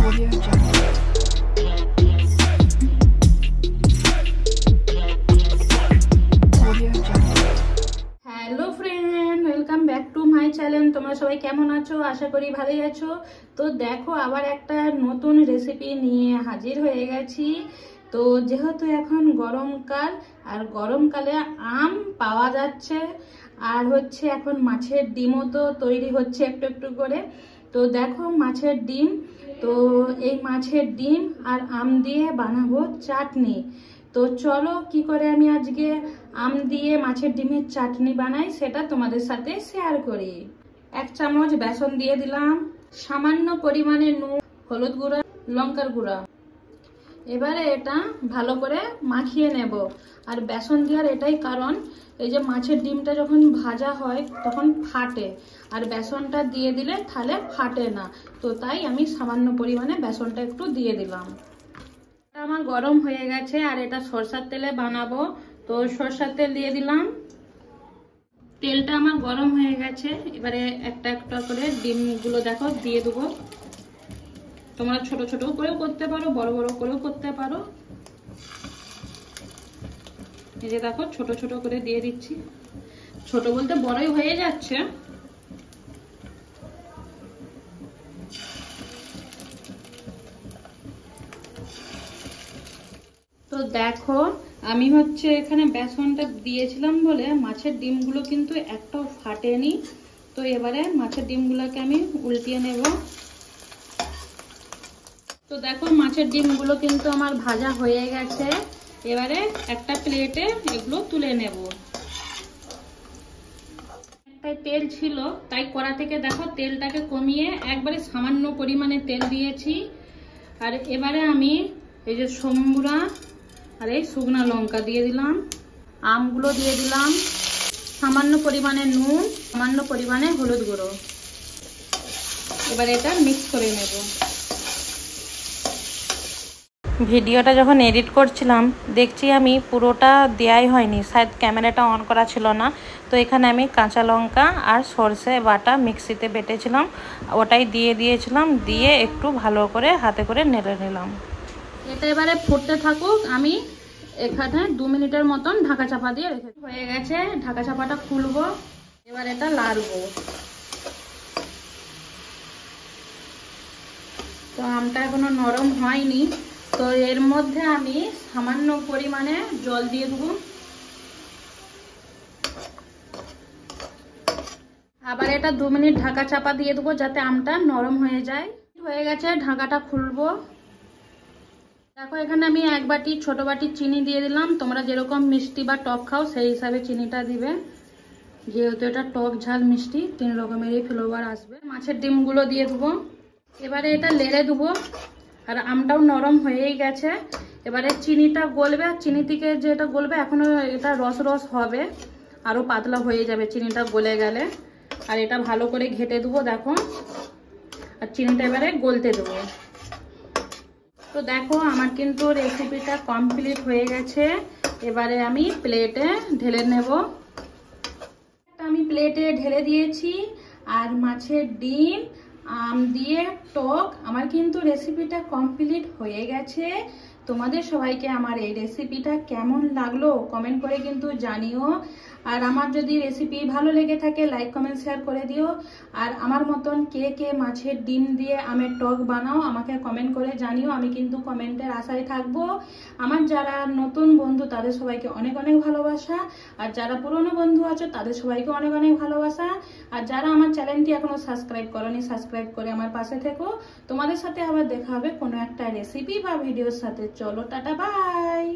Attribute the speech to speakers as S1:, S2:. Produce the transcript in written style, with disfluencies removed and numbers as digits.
S1: Audio Jungle. Audio Jungle.
S2: Hello friend, welcome back to my channel. তোমরা সবাই কেমন আছো? আশা করি ভালোই আছো। তো দেখো, আবার একটা নতুন রেসিপি নিয়ে হাজির হয়ে গেছি। তো যেহেতু এখন গরমকাল, আর গরমকালে আম পাওয়া যাচ্ছে, আর হচ্ছে এখন মাছের ডিমও তো তৈরি হচ্ছে একটু একটু করে। তো দেখো, মাছের ডিম। তো এই মাছের ডিম আর আম দিয়ে বানাবো চাটনি। তো চলো, কি করে আমি আজকে আম দিয়ে মাছের ডিমের চাটনি বানাই সেটা তোমাদের সাথে শেয়ার করি। 1 চামচ বেসন দিয়ে দিলাম, সামান্য পরিমাণে নুন, হলুদ গুঁড়া, লঙ্কার গুঁড়া। এবারে এটা ভালো করে মাখিয়ে নেব। আর বেসন দেওয়ার এটাই কারণ, এই যে মাছের ডিমটা যখন ভাজা হয় তখন ফাটে, আর বেসনটা দিয়ে দিলে তাহলে ফাটে না। তো তাই আমি সামান্য পরিমাণে বেসনটা একটু দিয়ে দিলাম। আমার গরম হয়ে গেছে, আর এটা সরষের তেলে বানাবো। তো সরষের তেল দিয়ে দিলাম। তেলটা আমার গরম হয়ে গেছে। এবারে একটা একটা করে ডিমগুলো দেখো দিয়ে দেবো। তোমরা ছোট ছোট করেও করতে পারো, বড় বড় করেও করতে পারো। এই যে দেখো, ছোট ছোট করে দিয়ে দিচ্ছি। ছোট বলতে বড়ই হয়ে যাচ্ছে। তো দেখো, আমি হচ্ছে এখানে বেসনটা দিয়েছিলাম বলে মাছের ডিমগুলো কিন্তু একটাও ফাটেনি। তো এবারে মাছের ডিমগুলোকে আমি উল্টিয়ে নেব। তো দেখো, মাছের ডিমগুলো কিন্তু আমার ভাজা হয়ে গেছে। এবারে একটা প্লেটে এগুলো তুলে নেব। একটাই তেল ছিল, তাই কড়া থেকে দেখো তেলটাকে কমিয়ে একবারে সামান্য পরিমাণে তেল দিয়েছি। আর এবারে আমি এই যে সম্বুরা আর এই শুকনা লঙ্কা দিয়ে দিলাম, আমগুলো দিয়ে দিলাম, সামান্য পরিমাণে নুন, সামান্য পরিমাণে হলুদ গুঁড়ো। এবার এটা মিক্স করে নেব। ভিডিওটা যখন এডিট করছিলাম দেখছি আমি পুরোটা দেওয়াই হয়নি, শায়দ ক্যামেরাটা অন করা ছিল না। তো এখানে আমি কাঁচা লঙ্কা আর সর্ষে বাটা মিক্সিতে বেটেছিলাম, ওটাই দিয়ে দিয়েছিলাম, দিয়ে একটু ভালো করে হাতে করে নেড়ে নিলাম। এটা এবারে ফুটতে থাকুক। আমি এখানে 2 মিনিটের মতন ঢাকা চাপা দিয়ে রেখে হয়ে গেছে। ঢাকা চাপাটা খুলবো, এবার এটা লাড়বো। তো আমটা এখনো নরম হয়নি, তো এর মধ্যে আমি সামান্য পরিমাণে জল দিয়ে দেবো। আবার এটা 2 মিনিট ঢাকা চাপা দিয়ে দেবো যাতে আমটা নরম হয়ে যায়। হয়ে গেছে, ঢাকাটা খুলবো। দেখো, এখানে আমি 1 বাটি ছোট বাটি চিনি দিয়ে দিলাম। তোমরা যেরকম মিষ্টি বা টক খাও সেই হিসাবে চিনিটা দিবে। যেহেতু এটা টক ঝাল মিষ্টি 3 রকমেরই ফ্লেভার আসবে। মাছের ডিমগুলো দিয়ে দেবো। এবারে এটা লেড়ে দেবো। আর আমটাও নরম হয়েই গেছে। এবারে চিনিটা গলবে, আর চিনি থেকে যেটা গলবে এখনো এটা রস রস হবে, আরও পাতলা হয়ে যাবে চিনিটা গলে গেলে। আর এটা ভালো করে ঘেটে দেবো দেখো, আর চিনিটা এবারে গলতে দেবো। তো দেখো, আমার কিন্তু রেসিপিটা কমপ্লিট হয়ে গেছে। এবারে আমি প্লেটে ঢেলে নেব। আমি প্লেটে ঢেলে দিয়েছি, আর মাছের ডিম আম দিয়ে টক আমার কিন্তু রেসিপিটা কমপ্লিট হয়ে গেছে। তোমাদের সবাইকে আমার এই রেসিপিটা কেমন লাগলো কমেন্ট করে কিন্তু জানিও। আর আমার যদি রেসিপি ভালো লেগে থাকে লাইক কমেন্ট শেয়ার করে দিও। আর আমার মতন কে কে মাছের ডিম দিয়ে আমের টক বানাও আমাকে কমেন্ট করে জানিও। আমি কিন্তু কমেন্টের আশায় থাকবো। আমার যারা নতুন বন্ধু তাদের সবাইকে অনেক অনেক ভালোবাসা, আর যারা পুরনো বন্ধু আছো তাদের সবাইকে অনেক অনেক ভালোবাসা। আর যারা আমার চ্যানেলটি এখনো সাবস্ক্রাইব করোনি, সাবস্ক্রাইব করে আমার পাশে থেকো। তোমাদের সাথে আবার দেখা হবে কোনো একটা রেসিপি বা ভিডিওর সাথে। চলো, টাটা, বাই।